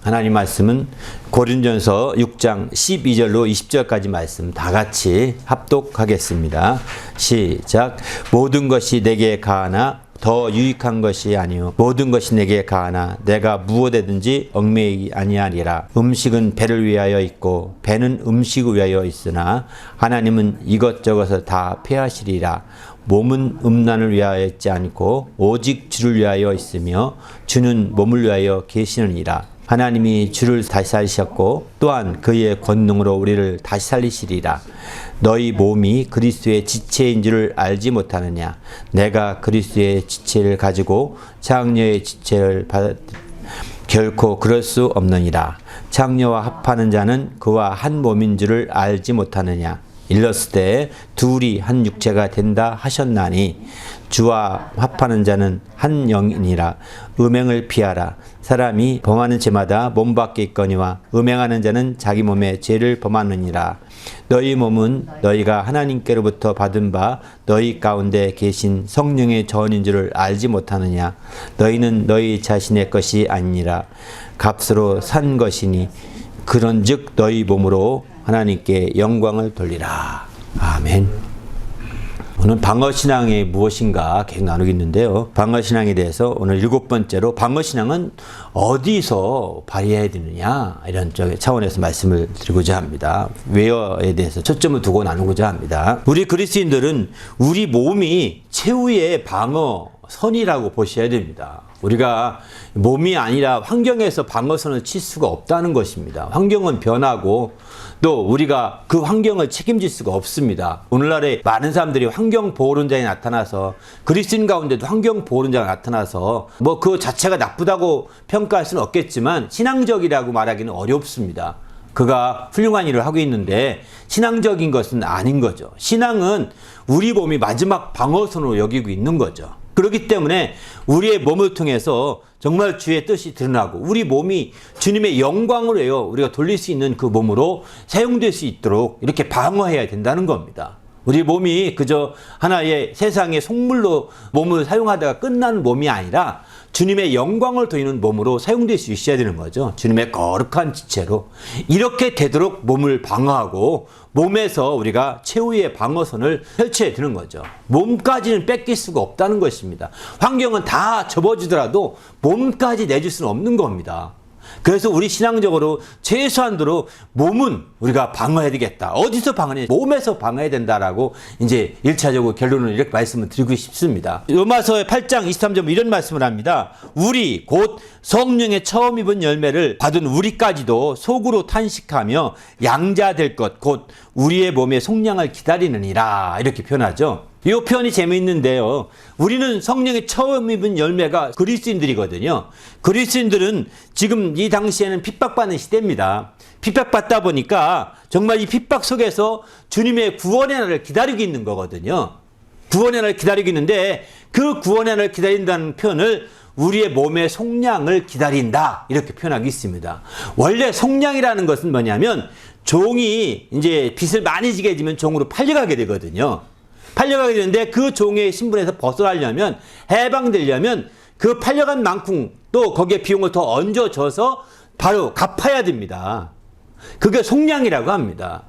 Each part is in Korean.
하나님 말씀은 고린전서 6장 12절로 20절까지 말씀 다 같이 합독하겠습니다. 시작. 모든 것이 내게 가하나 더 유익한 것이 아니요 모든 것이 내게 가하나 내가 무엇에든지 얽매이지 아니하리라. 음식은 배를 위하여 있고 배는 음식을 위하여 있으나 하나님은 이것저것을 다 폐하시리라. 몸은 음란을 위하여 있지 않고 오직 주를 위하여 있으며 주는 몸을 위하여 계시느니라. 하나님이 주를 다시 살리셨고 또한 그의 권능으로 우리를 다시 살리시리라. 너희 몸이 그리스도의 지체인 줄을 알지 못하느냐. 내가 그리스도의 지체를 가지고 장녀의 지체를 결코 그럴 수 없느니라. 장녀와 합하는 자는 그와 한 몸인 줄을 알지 못하느냐. 일렀을 때 둘이 한 육체가 된다 하셨나니 주와 합하는 자는 한 영이니라. 음행을 피하라. 사람이 범하는 죄마다 몸 밖에 있거니와 음행하는 자는 자기 몸에 죄를 범하느니라. 너희 몸은 너희가 하나님께로부터 받은 바 너희 가운데 계신 성령의 전인 줄을 알지 못하느냐. 너희는 너희 자신의 것이 아니니라. 값으로 산 것이니 그런즉 너희 몸으로 하나님께 영광을 돌리라. 아멘. 오늘 방어신앙이 무엇인가 계속 나누겠는데요. 방어신앙에 대해서 오늘 7번째로 방어신앙은 어디서 발휘해야 되느냐 이런 차원에서 말씀을 드리고자 합니다. 웨어에 대해서 초점을 두고 나누고자 합니다. 우리 그리스도인들은 우리 몸이 최후의 방어선이라고 보셔야 됩니다. 우리가 몸이 아니라 환경에서 방어선을 칠 수가 없다는 것입니다. 환경은 변하고 또 우리가 그 환경을 책임질 수가 없습니다. 오늘날에 많은 사람들이 환경보호론자에 나타나서 그리스도인 가운데도 환경보호론자가 나타나서 뭐 그 자체가 나쁘다고 평가할 수는 없겠지만 신앙적이라고 말하기는 어렵습니다. 그가 훌륭한 일을 하고 있는데 신앙적인 것은 아닌 거죠. 신앙은 우리 몸이 마지막 방어선으로 여기고 있는 거죠. 그렇기 때문에 우리의 몸을 통해서 정말 주의 뜻이 드러나고 우리 몸이 주님의 영광으로요 우리가 돌릴 수 있는 그 몸으로 사용될 수 있도록 이렇게 방어해야 된다는 겁니다. 우리 몸이 그저 하나의 세상의 속물로 몸을 사용하다가 끝나는 몸이 아니라 주님의 영광을 드리는 몸으로 사용될 수 있어야 되는 거죠. 주님의 거룩한 지체로 이렇게 되도록 몸을 방어하고 몸에서 우리가 최후의 방어선을 펼쳐야 되는 거죠. 몸까지는 뺏길 수가 없다는 것입니다. 환경은 다 접어주더라도 몸까지 내줄 수는 없는 겁니다. 그래서 우리 신앙적으로 최소한도로 몸은 우리가 방어해야 되겠다. 어디서 방어해야? 몸에서 방어해야 된다라고 이제 1차적으로 결론을 이렇게 말씀을 드리고 싶습니다. 로마서 8장 23절 이런 말씀을 합니다. 우리 곧 성령의 처음 입은 열매를 받은 우리까지도 속으로 탄식하며 양자될 것 곧 우리의 몸의 속량을 기다리느니라 이렇게 표현하죠. 이 표현이 재미있는데요. 우리는 성령의 처음 입은 열매가 그리스도인들이거든요. 그리스도인들은 지금 이 당시에는 핍박받는 시대입니다. 핍박받다 보니까 정말 이 핍박 속에서 주님의 구원의 날을 기다리고 있는 거거든요. 구원의 날을 기다리고 있는데 그 구원의 날을 기다린다는 표현을 우리의 몸의 속량을 기다린다 이렇게 표현하고 있습니다. 원래 속량이라는 것은 뭐냐면 종이 이제 빚을 많이 지게 되면 종으로 팔려가게 되거든요. 팔려가게 되는데 그 종의 신분에서 벗어나려면 해방되려면 그 팔려간 만큼 또 거기에 비용을 더 얹어줘서 바로 갚아야 됩니다. 그게 속량이라고 합니다.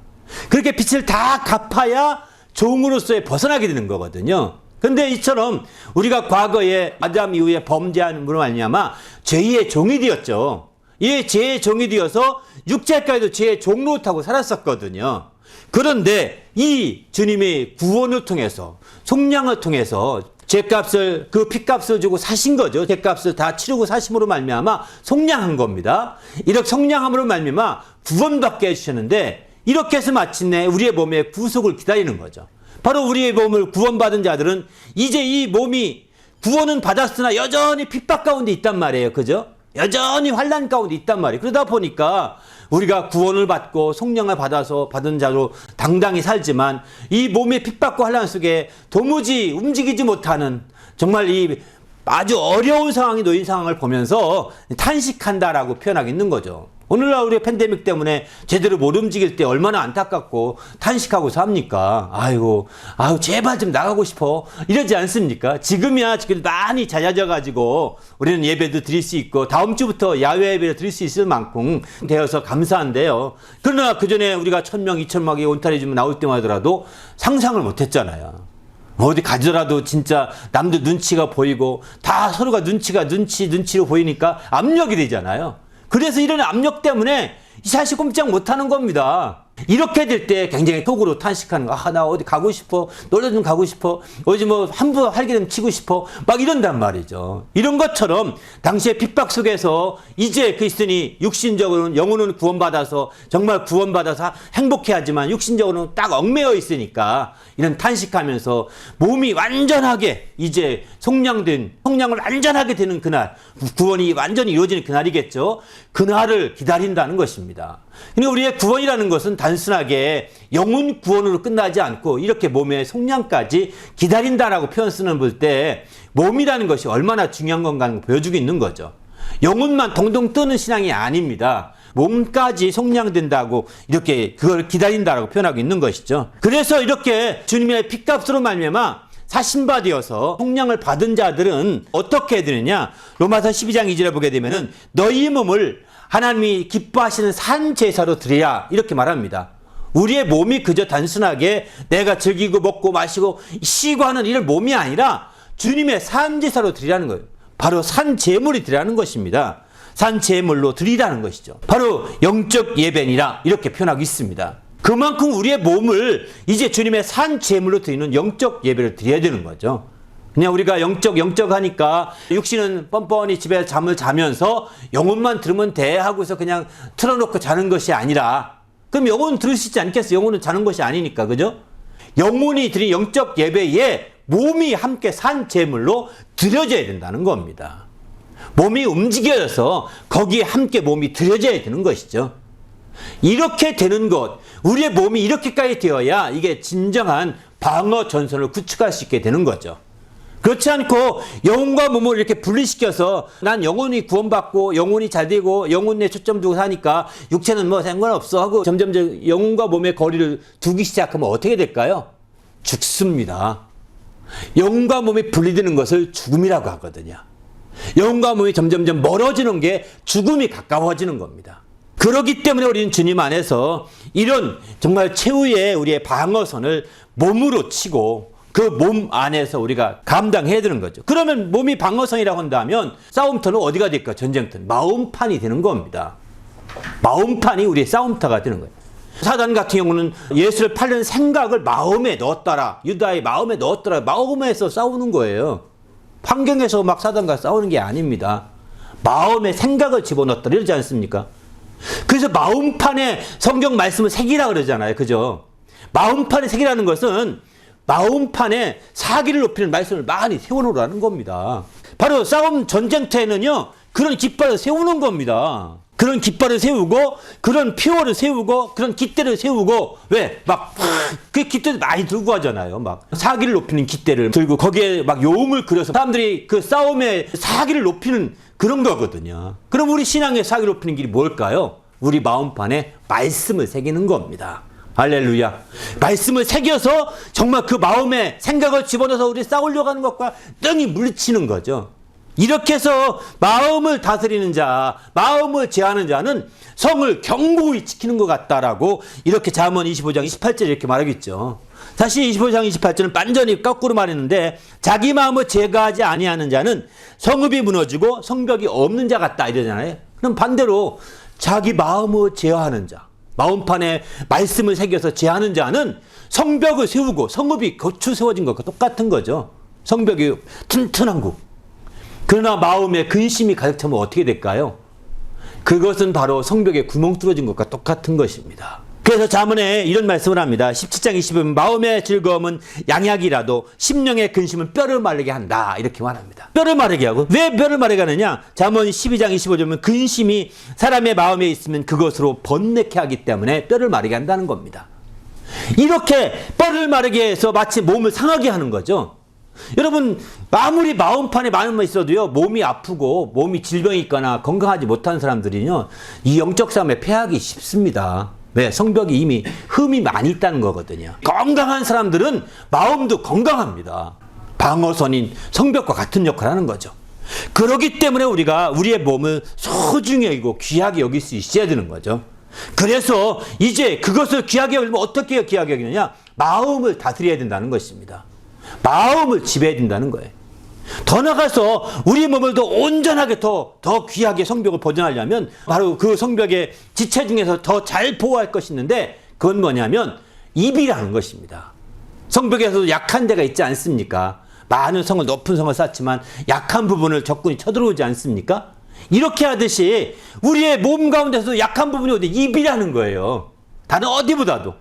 그렇게 빚을 다 갚아야 종으로서의 벗어나게 되는 거거든요. 근데 이처럼 우리가 과거에 아담 이후에 범죄함으로 말미암아 죄의 종이 되었죠. 이 죄의 종이 되어서 육체까지도 죄의 종로 타고 살았었거든요. 그런데 이 주님의 구원을 통해서 속량을 통해서 죄값을 그 핏값을 주고 사신 거죠. 죄값을 다 치르고 사심으로 말미암아 속량한 겁니다. 이렇게 속량함으로 말미암아 구원받게 해주셨는데 이렇게 해서 마침내 우리의 몸의 구속을 기다리는 거죠. 바로 우리의 몸을 구원받은 자들은 이제 이 몸이 구원은 받았으나 여전히 핍박 가운데 있단 말이에요. 그죠? 여전히 환난 가운데 있단 말이에요. 그러다 보니까 우리가 구원을 받고 속량을 받아서 받은 자로 당당히 살지만 이 몸의 핍박과 환난 속에 도무지 움직이지 못하는 정말 이 아주 어려운 상황이 놓인 상황을 보면서 탄식한다라고 표현하고 있는 거죠. 오늘날 우리 팬데믹 때문에 제대로 못 움직일 때 얼마나 안타깝고 탄식하고 삽니까? 아이고 제발 좀 나가고 싶어. 이러지 않습니까? 지금이야 지금 많이 잦아져가지고 우리는 예배도 드릴 수 있고 다음 주부터 야외 예배를 드릴 수 있을 만큼 되어서 감사한데요. 그러나 그전에 우리가 1000명, 2000명이 온타리 좀 나올 때만 하더라도 상상을 못했잖아요. 어디 가더라도 진짜 남들 눈치가 보이고 다 서로가 눈치로 보이니까 압력이 되잖아요. 그래서 이런 압력 때문에 이 자식 꼼짝 못하는 겁니다. 이렇게 될 때 굉장히 속으로 탄식하는 거. 나 어디 가고 싶어. 놀러 좀 가고 싶어. 어디 뭐 한부 할게 좀 치고 싶어. 막 이런단 말이죠. 이런 것처럼 당시에 핍박 속에서 이제 그리스도인이 육신적으로는 영혼은 구원받아서 정말 구원받아서 행복해하지만 육신적으로는 딱 얽매여 있으니까 이런 탄식하면서 몸이 완전하게 이제 성량을 완전하게 되는 그날, 구원이 완전히 이루어지는 그날이겠죠. 그날을 기다린다는 것입니다. 그러니까 우리의 구원이라는 것은 단순하게 영혼 구원으로 끝나지 않고 이렇게 몸의 속량까지 기다린다라고 표현 쓰는 볼 때 몸이라는 것이 얼마나 중요한 건가를 보여주고 있는 거죠. 영혼만 동동 뜨는 신앙이 아닙니다. 몸까지 속량된다고 이렇게 그걸 기다린다라고 표현하고 있는 것이죠. 그래서 이렇게 주님의 핏값으로 말미암아 사신바 되어서 속량을 받은 자들은 어떻게 해야 되느냐? 로마서 12장 2절에 보게 되면은 너희 몸을 하나님이 기뻐하시는 산 제사로 드리라 이렇게 말합니다. 우리의 몸이 그저 단순하게 내가 즐기고 먹고 마시고 쉬고 하는 이런 몸이 아니라 주님의 산 제사로 드리라는 거예요. 바로 산 제물이 드리라는 것입니다. 산 제물로 드리라는 것이죠. 바로 영적 예배니라 이렇게 표현하고 있습니다. 그만큼 우리의 몸을 이제 주님의 산 제물로 드리는 영적 예배를 드려야 되는 거죠. 그냥 우리가 영적 하니까 육신은 뻔뻔히 집에 잠을 자면서 영혼만 들으면 돼 하고서 그냥 틀어놓고 자는 것이 아니라 그럼 영혼은 들을 수 있지 않겠어요? 영혼은 자는 것이 아니니까. 그죠? 영혼이 드린 영적 예배에 몸이 함께 산 제물로 드려져야 된다는 겁니다. 몸이 움직여져서 거기에 함께 몸이 드려져야 되는 것이죠. 이렇게 되는 것, 우리의 몸이 이렇게까지 되어야 이게 진정한 방어 전선을 구축할 수 있게 되는 거죠. 그렇지 않고 영혼과 몸을 이렇게 분리시켜서 난 영혼이 구원받고 영혼이 잘 되고 영혼에 초점 두고 사니까 육체는 뭐 상관없어 하고 점점 영혼과 몸의 거리를 두기 시작하면 어떻게 될까요? 죽습니다. 영혼과 몸이 분리되는 것을 죽음이라고 하거든요. 영혼과 몸이 점점 멀어지는 게 죽음이 가까워지는 겁니다. 그렇기 때문에 우리는 주님 안에서 이런 정말 최후의 우리의 방어선을 몸으로 치고 그 몸 안에서 우리가 감당해야 되는 거죠. 그러면 몸이 방어선이라고 한다면 싸움터는 어디가 될까? 전쟁터는 마음판이 되는 겁니다. 마음판이 우리의 싸움터가 되는 거예요. 사단 같은 경우는 예수를 팔는 생각을 마음에 넣었더라. 유다의 마음에 넣었더라. 마음에서 싸우는 거예요. 환경에서 막 사단과 싸우는 게 아닙니다. 마음에 생각을 집어넣었더라. 이러지 않습니까? 그래서 마음판에 성경 말씀을 새기라 그러잖아요. 그죠? 마음판에 새기라는 것은 마음판에 사기를 높이는 말씀을 많이 세워놓으라는 겁니다. 바로 싸움 전쟁터에는요, 그런 깃발을 세우는 겁니다. 그런 깃발을 세우고, 그런 표어를 세우고, 그런 깃대를 세우고, 왜? 그 깃대를 많이 들고 하잖아요. 사기를 높이는 깃대를 들고, 거기에 용을 그려서 사람들이 그 싸움에 사기를 높이는 그런 거거든요. 그럼 우리 신앙의 사기를 높이는 길이 뭘까요? 우리 마음판에 말씀을 새기는 겁니다. 할렐루야. 말씀을 새겨서 정말 그 마음에 생각을 집어넣어서 우리 싸우려고 하는 것과 땡이 물리치는 거죠. 이렇게 해서 마음을 다스리는 자, 마음을 제하는 자는 성을 견고히 지키는 것 같다라고 이렇게 잠언 25장 28절에 이렇게 말하겠죠. 사실 25장 28절은 완전히 거꾸로 말했는데 자기 마음을 제거하지 아니하는 자는 성읍이 무너지고 성벽이 없는 자 같다 이러잖아요. 그럼 반대로 자기 마음을 제어하는 자, 마음판에 말씀을 새겨서 제하는 자는 성벽을 세우고 성읍이 거쳐 세워진 것과 똑같은 거죠. 성벽이 튼튼한 국. 그러나 마음에 근심이 가득 차면 어떻게 될까요? 그것은 바로 성벽에 구멍 뚫어진 것과 똑같은 것입니다. 그래서 잠언에 이런 말씀을 합니다. 17장 20분 마음의 즐거움은 양약이라도 심령의 근심은 뼈를 마르게 한다. 이렇게 말합니다. 뼈를 마르게 하고 왜 뼈를 마르게 하느냐? 잠언 12장 25절은 근심이 사람의 마음에 있으면 그것으로 번뇌케 하기 때문에 뼈를 마르게 한다는 겁니다. 이렇게 뼈를 마르게 해서 마치 몸을 상하게 하는 거죠. 여러분 아무리 마음판에 마음만 있어도요 몸이 아프고 몸이 질병이 있거나 건강하지 못한 사람들이요 이 영적 싸움에 패하기 쉽습니다. 왜? 성벽이 이미 흠이 많이 있다는 거거든요. 건강한 사람들은 마음도 건강합니다. 방어선인 성벽과 같은 역할을 하는 거죠. 그렇기 때문에 우리가 우리의 몸을 소중히 여기고 귀하게 여길 수 있어야 되는 거죠. 그래서 이제 그것을 귀하게 여기면 어떻게 귀하게 여기느냐? 마음을 다스려야 된다는 것입니다. 마음을 지배해야 된다는 거예요. 더 나가서 우리 몸을 더 온전하게 더 귀하게 성벽을 보존하려면 바로 그 성벽의 지체 중에서 더 잘 보호할 것이 있는데 그건 뭐냐면 입이라는 것입니다. 성벽에서도 약한 데가 있지 않습니까? 많은 성을 높은 성을 쌓지만 약한 부분을 적군이 쳐들어오지 않습니까? 이렇게 하듯이 우리의 몸 가운데서도 약한 부분이 어디 입이라는 거예요. 다른 어디보다도.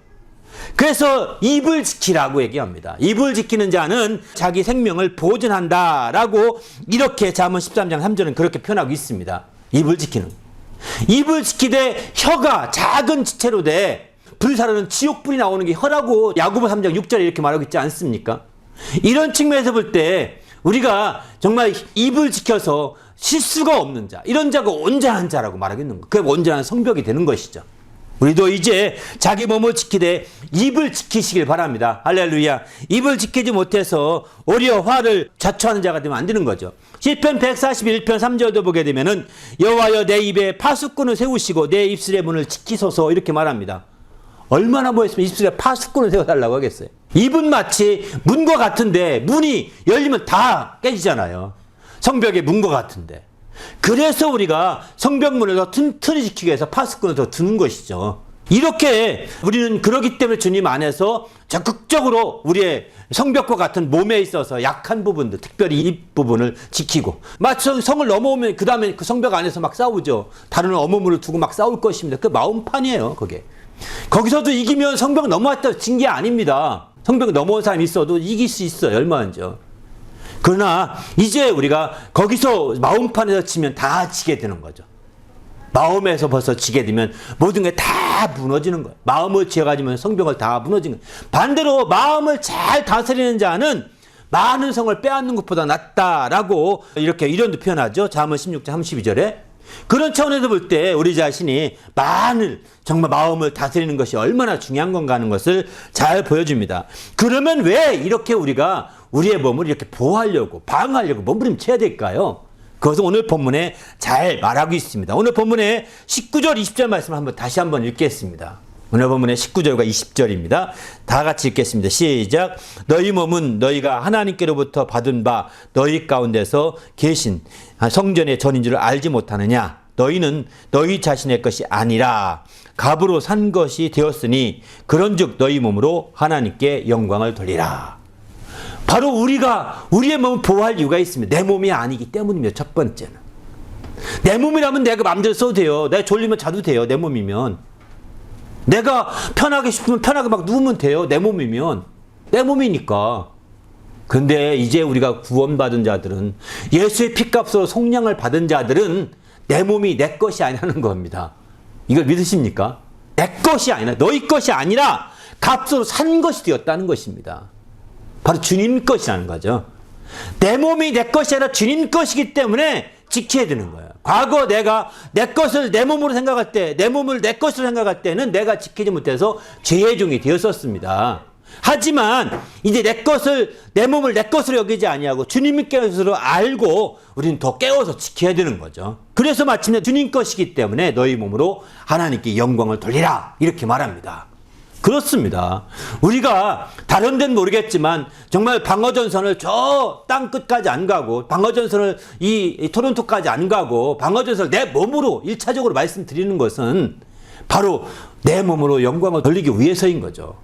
그래서 입을 지키라고 얘기합니다. 입을 지키는 자는 자기 생명을 보존한다라고 이렇게 잠언 13장 3절은 그렇게 표현하고 있습니다. 입을 지키는. 입을 지키되 혀가 작은 지체로 돼 불사르는 지옥불이 나오는 게 혀라고 야고보 3장 6절에 이렇게 말하고 있지 않습니까? 이런 측면에서 볼 때 우리가 정말 입을 지켜서 실수가 없는 자, 이런 자가 온전한 자라고 말하겠는 거. 그게 온전한 성벽이 되는 것이죠. 우리도 이제 자기 몸을 지키되 입을 지키시길 바랍니다. 할렐루야. 입을 지키지 못해서 오히려 화를 자초하는 자가 되면 안 되는 거죠. 시편 141편 3절도 보게 되면은 여호와여 내 입에 파수꾼을 세우시고 내 입술의 문을 지키소서 이렇게 말합니다. 얼마나 뭐했으면 입술에 파수꾼을 세워달라고 하겠어요. 입은 마치 문과 같은데 문이 열리면 다 깨지잖아요. 성벽의 문과 같은데. 그래서 우리가 성벽문을 더 튼튼히 지키기 위해서 파수꾼을 더 두는 것이죠. 이렇게 우리는 그러기 때문에 주님 안에서 적극적으로 우리의 성벽과 같은 몸에 있어서 약한 부분들, 특별히 입 부분을 지키고 마치 성을 넘어오면 그 다음에 그 성벽 안에서 막 싸우죠. 다른 어머물을 두고 막 싸울 것입니다. 그 마음판이에요. 그게. 거기서도 이기면 성벽 넘어왔다 진 게 아닙니다. 성벽 넘어온 사람이 있어도 이길 수 있어요. 얼마든지요. 그러나 이제 우리가 거기서 마음판에서 치면 다 지게 되는 거죠. 마음에서 벌써 지게 되면 모든 게 다 무너지는 거예요. 마음을 지어가지면 성벽을 다 무너지는 거예요. 반대로 마음을 잘 다스리는 자는 많은 성을 빼앗는 것보다 낫다라고 이렇게 이론도 표현하죠. 잠언 16장 32절에. 그런 차원에서 볼 때 우리 자신이 정말 마음을 다스리는 것이 얼마나 중요한 건가 하는 것을 잘 보여줍니다. 그러면 왜 이렇게 우리가 우리의 몸을 이렇게 보호하려고 방어하려고 몸부림쳐야 될까요? 그것은 오늘 본문에 잘 말하고 있습니다. 오늘 본문에 19절 20절 말씀을 다시 한번 읽겠습니다. 오늘 본문의 19절과 20절입니다. 다 같이 읽겠습니다. 시작. 너희 몸은 너희가 하나님께로부터 받은 바 너희 가운데서 계신 성전의 전인 줄 알지 못하느냐. 너희는 너희 자신의 것이 아니라 값으로 산 것이 되었으니 그런즉 너희 몸으로 하나님께 영광을 돌리라. 바로 우리가 우리의 몸을 보호할 이유가 있습니다. 내 몸이 아니기 때문입니다. 첫 번째는. 내 몸이라면 내가 마음대로 써도 돼요. 내가 졸리면 자도 돼요. 내 몸이면. 내가 편하게 싶으면 편하게 막 누우면 돼요. 내 몸이면. 내 몸이니까. 근데 이제 우리가 구원받은 자들은 예수의 피값으로 속량을 받은 자들은 내 몸이 내 것이 아니라는 겁니다. 이걸 믿으십니까? 내 것이 아니라 너희 것이 아니라 값으로 산 것이 되었다는 것입니다. 바로 주님 것이라는 거죠. 내 몸이 내 것이 아니라 주님 것이기 때문에 지켜야 되는 거예요. 과거 내가 내 것을 내 몸으로 생각할 때, 내 몸을 내 것으로 생각할 때는 내가 지키지 못해서 죄의 종이 되었었습니다. 하지만 이제 내 몸을 내 것으로 여기지 아니하고 주님의 것으로 알고 우리는 더 깨워서 지켜야 되는 거죠. 그래서 마침내 주님 것이기 때문에 너희 몸으로 하나님께 영광을 돌리라 이렇게 말합니다. 그렇습니다. 우리가 다른 데는 모르겠지만 정말 방어전선을 저 땅끝까지 안 가고 방어전선을 이 토론토까지 안 가고 방어전선을 내 몸으로 1차적으로 말씀드리는 것은 바로 내 몸으로 영광을 돌리기 위해서인 거죠.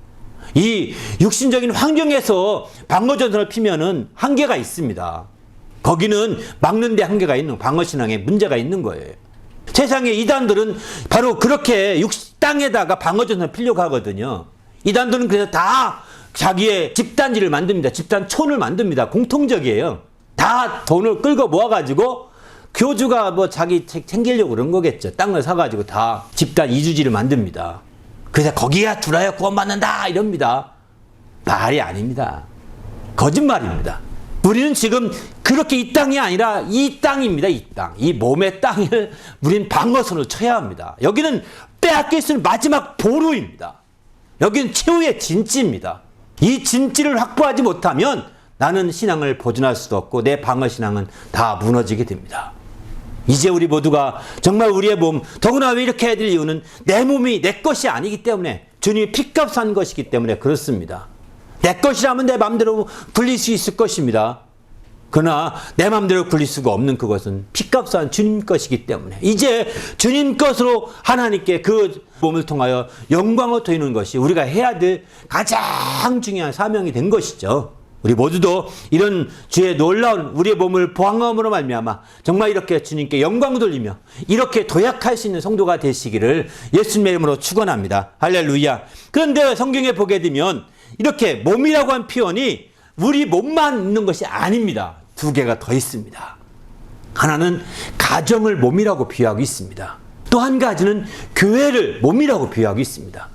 이 육신적인 환경에서 방어전선을 피면은 한계가 있습니다. 거기는 막는 데 한계가 있는 방어신앙에 문제가 있는 거예요. 세상의 이단들은 바로 그렇게 땅에다가 방어전선을 피려고 하거든요. 이단들은 그래서 다 자기의 집단지를 만듭니다. 집단촌을 만듭니다. 공통적이에요. 다 돈을 끌고 모아가지고 교주가 뭐 자기 챙기려고 그런 거겠죠. 땅을 사가지고 다 집단 이주지를 만듭니다. 그래서 거기야 들어야 구원받는다 이럽니다. 말이 아닙니다. 거짓말입니다. 우리는 지금 그렇게 이 땅이 아니라 이 땅입니다. 이 땅. 이 몸의 땅을 우린 방어선을 쳐야 합니다. 여기는 빼앗길 수 있는 마지막 보루입니다. 여기는 최후의 진지입니다. 이 진지를 확보하지 못하면 나는 신앙을 보존할 수도 없고 내 방어 신앙은 다 무너지게 됩니다. 이제 우리 모두가 정말 우리의 몸, 더구나 왜 이렇게 해야 될 이유는 내 몸이 내 것이 아니기 때문에, 주님이 핏값 산 것이기 때문에 그렇습니다. 내 것이라면 내 마음대로 굴릴 수 있을 것입니다. 그러나 내 마음대로 굴릴 수가 없는 그것은 핏값 산 주님 것이기 때문에 이제 주님 것으로 하나님께 그 몸을 통하여 영광을 돌리는 것이 우리가 해야 될 가장 중요한 사명이 된 것이죠. 우리 모두도 이런 주의 놀라운 우리의 몸을 보항함으로 말미암아 정말 이렇게 주님께 영광 돌리며 이렇게 도약할 수 있는 성도가 되시기를 예수님의 이름으로 축원합니다. 할렐루야. 그런데 성경에 보게 되면 이렇게 몸이라고 한 표현이 우리 몸만 있는 것이 아닙니다. 두 개가 더 있습니다. 하나는 가정을 몸이라고 비유하고 있습니다. 또 한 가지는 교회를 몸이라고 비유하고 있습니다.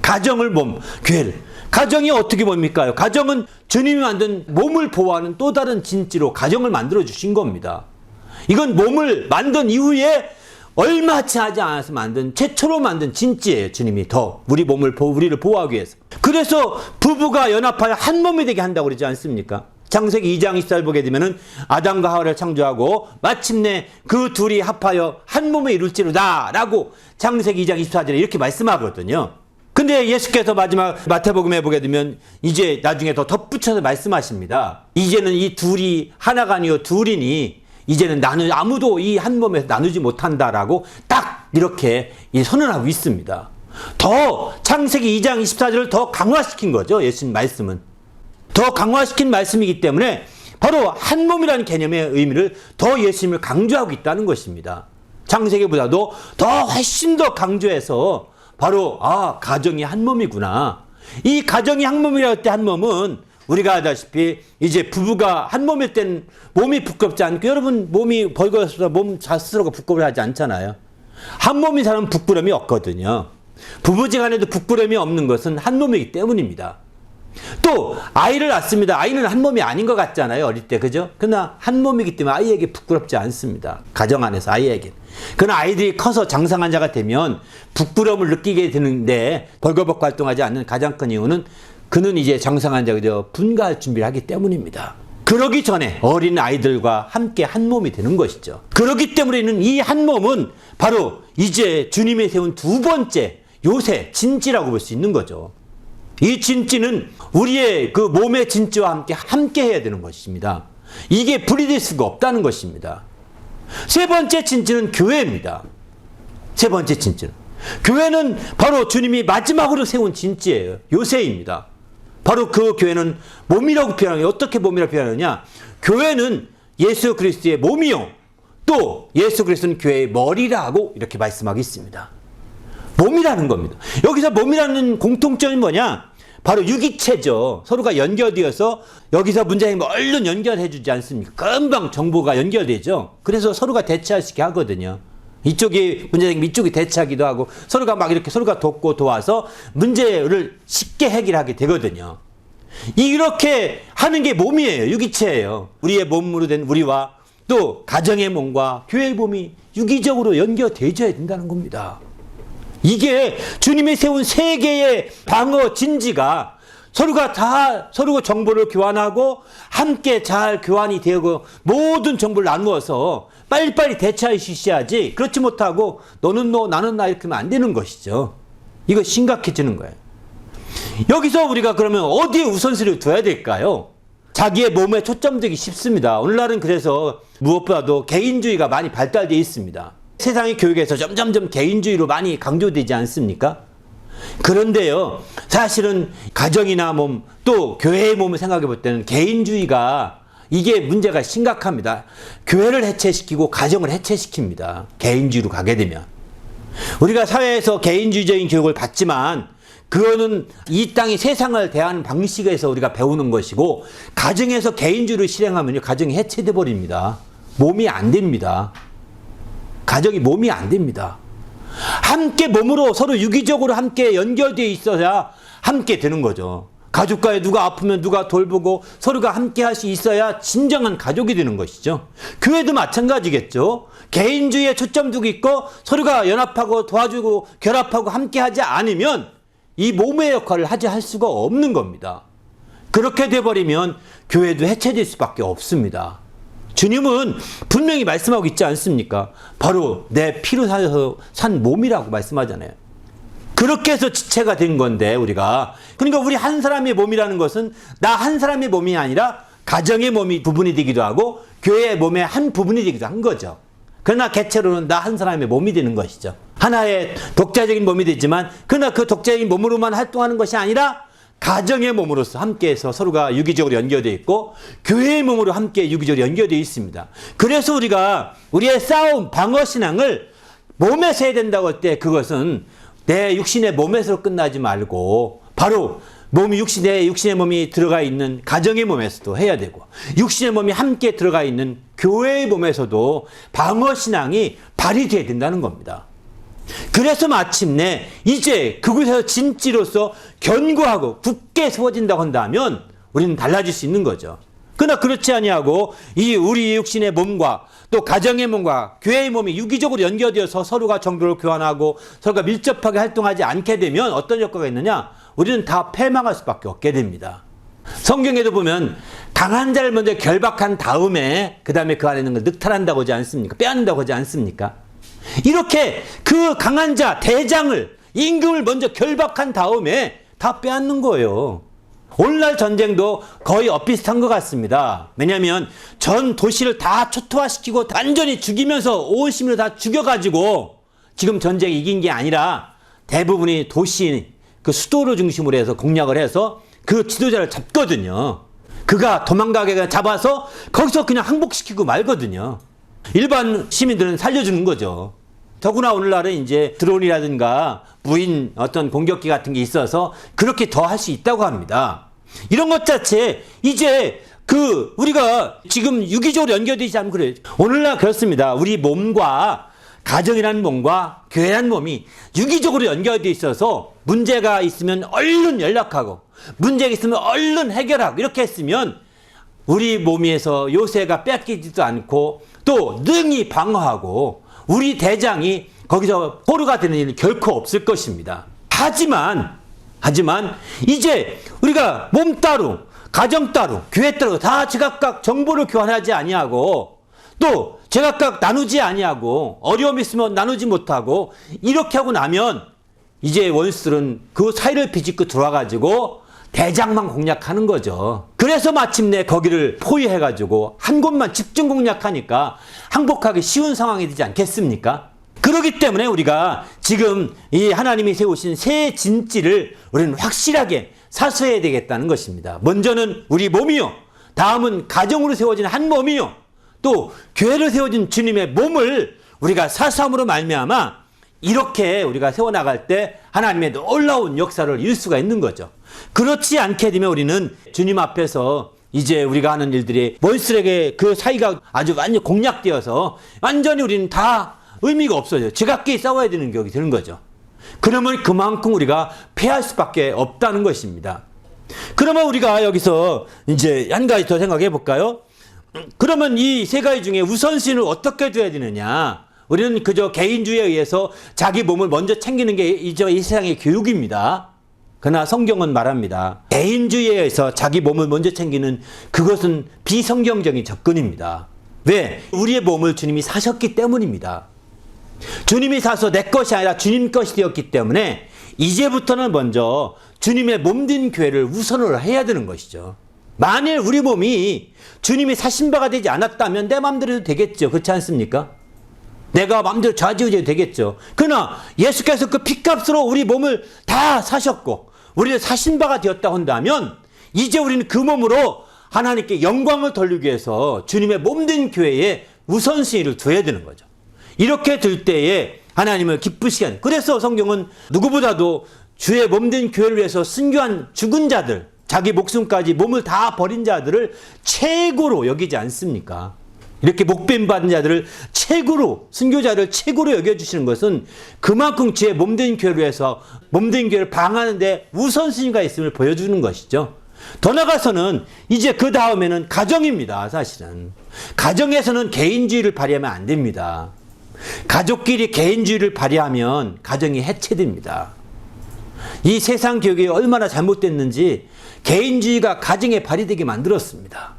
가정을 몸, 교회를. 가정이 어떻게 몸일까요? 가정은 주님이 만든 몸을 보호하는 또 다른 진지로 가정을 만들어 주신 겁니다. 이건 몸을 만든 이후에 얼마 지나지 않아서 만든 최초로 만든 진지예요. 주님이 더 우리 몸을 우리를 보호하기 위해서. 그래서 부부가 연합하여 한 몸이 되게 한다고 그러지 않습니까? 창세기 2장 24절 보게 되면은 아담과 하와를 창조하고 마침내 그 둘이 합하여 한 몸에 이룰지로다 라고 창세기 2장 24절에 이렇게 말씀하거든요. 근데 예수께서 마지막 마태복음에 보게 되면 이제 나중에 더 덧붙여서 말씀하십니다. 이제는 이 둘이 하나가 아니요 둘이니 이제는 나는 아무도 이 한 몸에서 나누지 못한다라고 딱 이렇게 선언하고 있습니다. 더 창세기 2장 24절을 더 강화시킨 거죠. 예수님 말씀은. 더 강화시킨 말씀이기 때문에 바로 한 몸이라는 개념의 의미를 더 예수님을 강조하고 있다는 것입니다. 창세기보다도 더 훨씬 더 강조해서 바로 가정이 한 몸이구나. 이 가정이 한 몸이라고 할 때 한 몸은 우리가 아다시피 이제 부부가 한 몸일 땐 몸이 부끄럽지 않고 여러분 몸이 벌거워서 몸 스스로가 부끄러워 하지 않잖아요. 한 몸인 사람은 부끄러움이 없거든요. 부부지간에도 부끄러움이 없는 것은 한 몸이기 때문입니다. 또 아이를 낳습니다. 아이는 한 몸이 아닌 것 같잖아요. 어릴 때 그죠? 그러나 한 몸이기 때문에 아이에게 부끄럽지 않습니다. 가정 안에서 아이에게. 그러나 아이들이 커서 장성한 자가 되면 부끄러움을 느끼게 되는데 벌거벗고 활동하지 않는 가장 큰 이유는 그는 이제 장성한 자가 되어 분가할 준비를 하기 때문입니다. 그러기 전에 어린 아이들과 함께 한 몸이 되는 것이죠. 그러기 때문에는 이 한 몸은 바로 이제 주님이 세운 두 번째 요새 진지라고 볼 수 있는 거죠. 이 진지는 우리의 그 몸의 진지와 함께 해야 되는 것입니다. 이게 분리될 수가 없다는 것입니다. 세 번째 진지는 교회입니다. 세 번째 진지는. 교회는 바로 주님이 마지막으로 세운 진지예요. 요새입니다. 바로 그 교회는 몸이라고 표현하는 게 어떻게 몸이라고 표현하느냐? 교회는 예수 그리스도의 몸이요. 또 예수 그리스도는 교회의 머리라고 이렇게 말씀하고 있습니다. 몸이라는 겁니다. 여기서 몸이라는 공통점이 뭐냐? 바로 유기체죠. 서로가 연결되어서 여기서 문제는 얼른 연결해 주지 않습니까? 금방 정보가 연결되죠. 그래서 서로가 대체할 수 있게 하거든요. 이쪽이 문제생기면 이쪽이 대체하기도 하고 서로가 막 이렇게 서로가 돕고 도와서 문제를 쉽게 해결하게 되거든요. 이렇게 하는 게 몸이에요. 유기체예요. 우리의 몸으로 된 우리와 또 가정의 몸과 교회의 몸이 유기적으로 연결되어야 된다는 겁니다. 이게 주님이 세운 세 개의 방어 진지가 서로가 다 서로 정보를 교환하고 함께 잘 교환이 되고 모든 정보를 나누어서 빨리빨리 대처할 수 있어야지 그렇지 못하고 너는 너 나는 나 이렇게 하면 안 되는 것이죠. 이거 심각해지는 거예요. 여기서 우리가 그러면 어디에 우선순위를 둬야 될까요? 자기의 몸에 초점되기 쉽습니다. 오늘날은 그래서 무엇보다도 개인주의가 많이 발달되어 있습니다. 세상의 교육에서 점점점 개인주의로 많이 강조되지 않습니까? 그런데요, 사실은 가정이나 몸, 또 교회의 몸을 생각해 볼 때는 개인주의가 이게 문제가 심각합니다. 교회를 해체시키고 가정을 해체시킵니다. 개인주의로 가게 되면. 우리가 사회에서 개인주의적인 교육을 받지만 그거는 이 땅이 세상을 대하는 방식에서 우리가 배우는 것이고 가정에서 개인주의를 실행하면요, 가정이 해체돼 버립니다. 몸이 안 됩니다. 가정이 몸이 안 됩니다. 함께 몸으로 서로 유기적으로 함께 연결되어 있어야 함께 되는 거죠. 가족과에 누가 아프면 누가 돌보고 서로가 함께 할 수 있어야 진정한 가족이 되는 것이죠. 교회도 마찬가지겠죠. 개인주의에 초점 두고 있고 서로가 연합하고 도와주고 결합하고 함께 하지 않으면 이 몸의 역할을 할 수가 없는 겁니다. 그렇게 돼버리면 교회도 해체될 수밖에 없습니다. 주님은 분명히 말씀하고 있지 않습니까? 바로 내 피로 사서 산 몸이라고 말씀하잖아요. 그렇게 해서 지체가 된 건데 우리가, 그러니까 우리 한 사람의 몸이라는 것은 나 한 사람의 몸이 아니라 가정의 몸이 부분이 되기도 하고 교회의 몸의 한 부분이 되기도 한 거죠. 그러나 개체로는 나 한 사람의 몸이 되는 것이죠. 하나의 독자적인 몸이 되지만 그러나 그 독자적인 몸으로만 활동하는 것이 아니라 가정의 몸으로서 함께해서 서로가 유기적으로 연결되어 있고 교회의 몸으로 함께 유기적으로 연결되어 있습니다. 그래서 우리가 우리의 싸움, 방어신앙을 몸에서 해야 된다고 할 때 그것은 내 육신의 몸에서 끝나지 말고 바로 몸이 육신의 몸이 들어가 있는 가정의 몸에서도 해야 되고 육신의 몸이 함께 들어가 있는 교회의 몸에서도 방어신앙이 발휘되어야 된다는 겁니다. 그래서 마침내 이제 그곳에서 진지로서 견고하고 굳게 세워진다고 한다면 우리는 달라질 수 있는 거죠. 그러나 그렇지 아니하고 이 우리 육신의 몸과 또 가정의 몸과 교회의 몸이 유기적으로 연결되어서 서로가 정보를 교환하고 서로가 밀접하게 활동하지 않게 되면 어떤 효과가 있느냐? 우리는 다 패망할 수밖에 없게 됩니다. 성경에도 보면 강한 자를 먼저 결박한 다음에 그 다음에 그 안에 있는 걸 늑탈한다고 하지 않습니까? 빼앗는다고 하지 않습니까? 이렇게 그 강한 자, 대장을, 임금을 먼저 결박한 다음에 다 빼앗는 거예요. 오늘날 전쟁도 거의 엇비슷한 것 같습니다. 왜냐하면 전 도시를 다 초토화시키고 완전히 죽이면서 온 시민을 다 죽여가지고 지금 전쟁이 이긴 게 아니라 대부분이 도시, 그 수도를 중심으로 해서 공략을 해서 그 지도자를 잡거든요. 그가 도망가게 잡아서 거기서 그냥 항복시키고 말거든요. 일반 시민들은 살려주는 거죠. 더구나 오늘날은 이제 드론이라든가 무인 어떤 공격기 같은 게 있어서 그렇게 더 할 수 있다고 합니다. 이런 것 자체 이제 우리가 지금 유기적으로 연결되지 않으면 그래요. 오늘날 그렇습니다. 우리 몸과 가정이라는 몸과 교회라는 몸이 유기적으로 연결되어 있어서 문제가 있으면 얼른 연락하고 문제가 있으면 얼른 해결하고 이렇게 했으면 우리 몸에서 요새가 뺏기지도 않고 또 능히 방어하고 우리 대장이 거기서 포로가 되는 일은 결코 없을 것입니다. 하지만 이제 우리가 몸 따로 가정 따로 교회 따로 다 제각각 정보를 교환하지 아니하고 또 제각각 나누지 아니하고 어려움이 있으면 나누지 못하고 이렇게 하고 나면 이제 원수들은 그 사이를 비집고 들어와가지고 대장만 공략하는 거죠. 그래서 마침내 거기를 포위해가지고 한 곳만 집중 공략하니까 항복하기 쉬운 상황이 되지 않겠습니까? 그렇기 때문에 우리가 지금 이 하나님이 세우신 새 진지를 우리는 확실하게 사수해야 되겠다는 것입니다. 먼저는 우리 몸이요. 다음은 가정으로 세워진 한 몸이요. 또 교회로 세워진 주님의 몸을 우리가 사수함으로 말미암아 이렇게 우리가 세워나갈 때 하나님의 놀라운 역사를 이룰 수가 있는 거죠. 그렇지 않게 되면 우리는 주님 앞에서 이제 우리가 하는 일들이 원수에게 그 사이가 아주 완전히 공략되어서 완전히 우리는 다 의미가 없어져요. 제각기 싸워야 되는 격이 되는 거죠. 그러면 그만큼 우리가 패할 수밖에 없다는 것입니다. 그러면 우리가 여기서 이제 한 가지 더 생각해 볼까요? 그러면 이 세 가지 중에 우선순위를 어떻게 둬야 되느냐? 우리는 그저 개인주의에 의해서 자기 몸을 먼저 챙기는 게 이 세상의 교육입니다. 그러나 성경은 말합니다. 개인주의에 의해서 자기 몸을 먼저 챙기는 그것은 비성경적인 접근입니다. 왜? 우리의 몸을 주님이 사셨기 때문입니다. 주님이 사서 내 것이 아니라 주님 것이 되었기 때문에 이제부터는 먼저 주님의 몸된 교회를 우선으로 해야 되는 것이죠. 만일 우리 몸이 주님이 사신 바가 되지 않았다면 내 마음대로 해도 되겠죠. 그렇지 않습니까? 내가 마음대로 좌지우지해도 되겠죠. 그러나 예수께서 그 피값으로 우리 몸을 다 사셨고 우리를 사신 바가 되었다 한다면 이제 우리는 그 몸으로 하나님께 영광을 돌리기 위해서 주님의 몸된 교회에 우선순위를 둬야 되는 거죠. 이렇게 들 때에 하나님을 기쁘시게 하는. 그래서 성경은 누구보다도 주의 몸된 교회를 위해서 순교한 죽은 자들, 자기 목숨까지 몸을 다 버린 자들을 최고로 여기지 않습니까? 이렇게 목뱀 받은 자들을 최고로, 순교자를 최고로 여겨주시는 것은 그만큼 주의 몸된 교회로 해서 몸된 교회를 방하는 데 우선순위가 있음을 보여주는 것이죠. 더 나아가서는 이제 그 다음에는 가정입니다. 사실은 가정에서는 개인주의를 발휘하면 안 됩니다. 가족끼리 개인주의를 발휘하면 가정이 해체됩니다. 이 세상 교육이 얼마나 잘못됐는지 개인주의가 가정에 발휘되게 만들었습니다.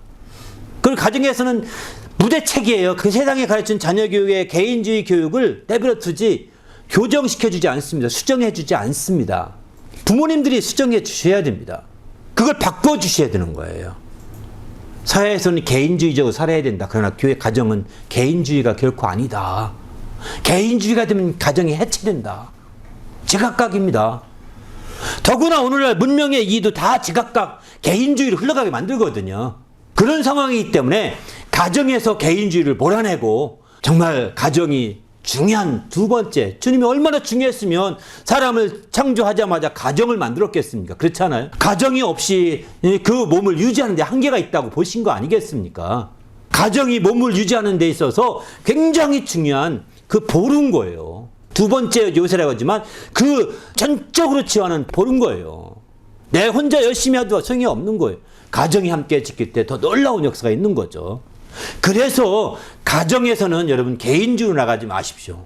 그리고 가정에서는 무대책이에요. 그 세상에 가르친 자녀 교육의 개인주의 교육을 내버려 두지 교정시켜주지 않습니다. 수정해주지 않습니다. 부모님들이 수정해 주셔야 됩니다. 그걸 바꿔주셔야 되는 거예요. 사회에서는 개인주의적으로 살아야 된다. 그러나 교회 가정은 개인주의가 결코 아니다. 개인주의가 되면 가정이 해체된다. 제각각입니다. 더구나 오늘날 문명의 이도 다 제각각 개인주의로 흘러가게 만들거든요. 그런 상황이기 때문에 가정에서 개인주의를 몰아내고 정말 가정이 중요한 두 번째, 주님이 얼마나 중요했으면 사람을 창조하자마자 가정을 만들었겠습니까? 그렇잖아요. 가정이 없이 그 몸을 유지하는 데 한계가 있다고 보신 거 아니겠습니까? 가정이 몸을 유지하는 데 있어서 굉장히 중요한 그 보른 거예요. 두 번째 요새라고 하지만 그 전적으로 지원하는 보른 거예요. 내 혼자 열심히 해도 소용이 없는 거예요. 가정이 함께 지킬 때 더 놀라운 역사가 있는 거죠. 그래서 가정에서는 여러분 개인주의로 나가지 마십시오.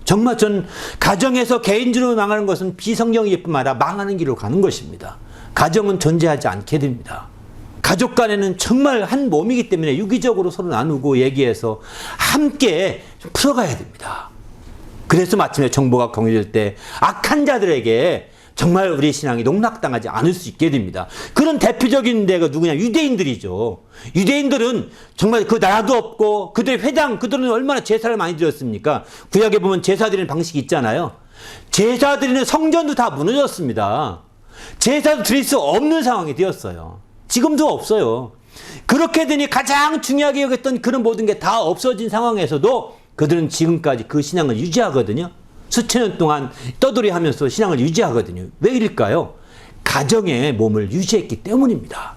정말 전 가정에서 개인주의로 나가는 것은 비성경일 뿐만 아니라 망하는 길로 가는 것입니다. 가정은 존재하지 않게 됩니다. 가족 간에는 정말 한 몸이기 때문에 유기적으로 서로 나누고 얘기해서 함께 풀어가야 됩니다. 그래서 마침내 정보가 공유될 때 악한 자들에게 정말 우리 신앙이 농락당하지 않을 수 있게 됩니다. 그런 대표적인 데가 누구냐? 유대인들이죠. 유대인들은 정말 그 나라도 없고 그들의 회당, 그들은 얼마나 제사를 많이 드렸습니까? 구약에 보면 제사 드리는 방식이 있잖아요. 제사 드리는 성전도 다 무너졌습니다. 제사도 드릴 수 없는 상황이 되었어요. 지금도 없어요. 그렇게 되니 가장 중요하게 여겼던 그런 모든 게 다 없어진 상황에서도 그들은 지금까지 그 신앙을 유지하거든요. 수천 년 동안 떠돌이하면서 신앙을 유지하거든요. 왜 이럴까요? 가정의 몸을 유지했기 때문입니다.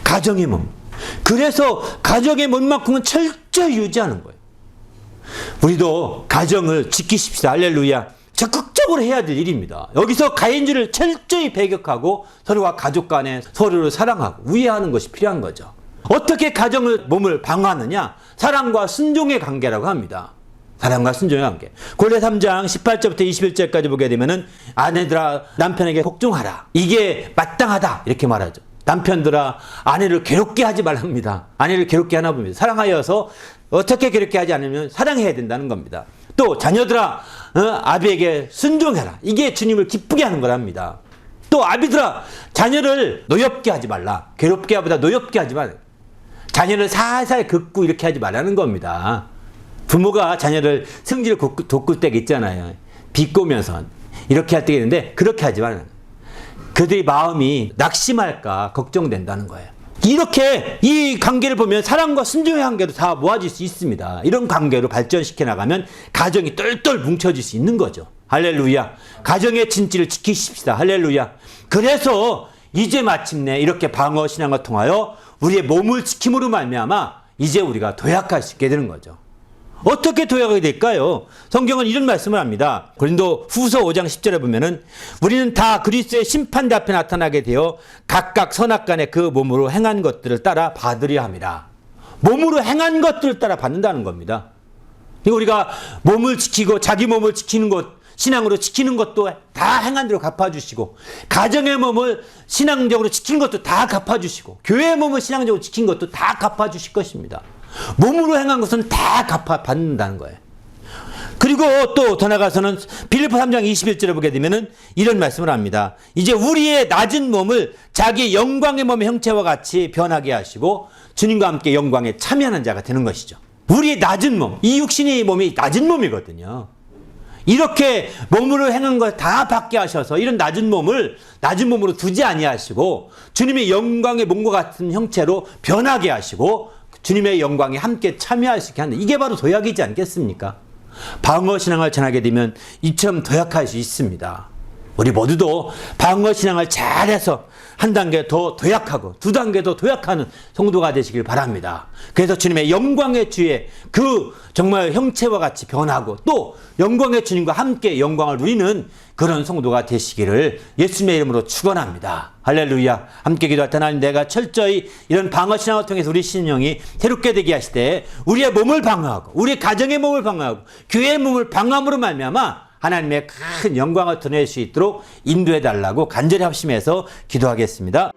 가정의 몸. 그래서 가정의 몸만큼은 철저히 유지하는 거예요. 우리도 가정을 지키십시다. 할렐루야. 적극적으로 해야 될 일입니다. 여기서 가인주의를 철저히 배격하고 서로가 가족 간에 서로를 사랑하고 우애하는 것이 필요한 거죠. 어떻게 가정을 몸을 방어하느냐? 사랑과 순종의 관계라고 합니다. 사랑과 순종의 관계. 고린도 3장 18절부터 21절까지 보게 되면은 아내들아 남편에게 복종하라. 이게 마땅하다. 이렇게 말하죠. 남편들아 아내를 괴롭게 하지 말랍니다. 아내를 괴롭게 하나 봅니다. 사랑하여서 어떻게 괴롭게 하지 않으면 사랑해야 된다는 겁니다. 또 자녀들아 아비에게 순종해라. 이게 주님을 기쁘게 하는 거랍니다. 또 아비들아 자녀를 노엽게 하지 말라. 괴롭게 하보다 노엽게 하지 말라. 자녀를 살살 긋고 이렇게 하지 말라는 겁니다. 부모가 자녀를 승질 돋굴 때가 있잖아요. 비꼬면서 이렇게 할 때가 있는데 그렇게 하지 말라. 그들의 마음이 낙심할까 걱정된다는 거예요. 이렇게 이 관계를 보면 사랑과 순종의 관계도 다 모아질 수 있습니다. 이런 관계로 발전시켜 나가면 가정이 똘똘 뭉쳐질 수 있는 거죠. 할렐루야. 가정의 진지를 지키십시다. 할렐루야. 그래서 이제 마침내 이렇게 방어 신앙을 통하여 우리의 몸을 지킴으로 말미암아 이제 우리가 도약할 수 있게 되는 거죠. 어떻게 도약하게 될까요? 성경은 이런 말씀을 합니다. 고린도 후서 5장 10절에 보면은 우리는 다 그리스도의 심판대 앞에 나타나게 되어 각각 선악간에 그 몸으로 행한 것들을 따라 받으려 함이라. 몸으로 행한 것들을 따라 받는다는 겁니다. 우리가 몸을 지키고 자기 몸을 지키는 것, 신앙으로 지키는 것도 다 행한 대로 갚아주시고 가정의 몸을 신앙적으로 지키는 것도 다 갚아주시고 교회의 몸을 신앙적으로 지킨 것도 다 갚아주실 것입니다. 몸으로 행한 것은 다 갚아받는다는 거예요. 그리고 또 더 나가서는 빌립보 3장 21절에 보게 되면은 이런 말씀을 합니다. 이제 우리의 낮은 몸을 자기 영광의 몸의 형체와 같이 변하게 하시고 주님과 함께 영광에 참여하는 자가 되는 것이죠. 우리의 낮은 몸, 이 육신의 몸이 낮은 몸이거든요. 이렇게 몸으로 행한 걸 다 받게 하셔서 이런 낮은 몸을 낮은 몸으로 두지 아니하시고 주님의 영광의 몸과 같은 형체로 변하게 하시고 주님의 영광에 함께 참여할 수 있게 하는, 이게 바로 도약이지 않겠습니까? 방어신앙을 전하게 되면 이처럼 도약할 수 있습니다. 우리 모두도 방어신앙을 잘해서 한 단계 더 도약하고 두 단계 더 도약하는 성도가 되시길 바랍니다. 그래서 주님의 영광의 주에 그 정말 형체와 같이 변하고 또 영광의 주님과 함께 영광을 누리는 그런 성도가 되시기를 예수님의 이름으로 축원합니다. 할렐루야. 함께 기도할 때 하나님, 내가 철저히 이런 방어신앙을 통해서 우리 신령이 새롭게 되게 하시되 우리의 몸을 방어하고 우리 가정의 몸을 방어하고 교회의 몸을 방어함으로 말미암아 하나님의 큰 영광을 드러낼 수 있도록 인도해 달라고 간절히 합심해서 기도하겠습니다.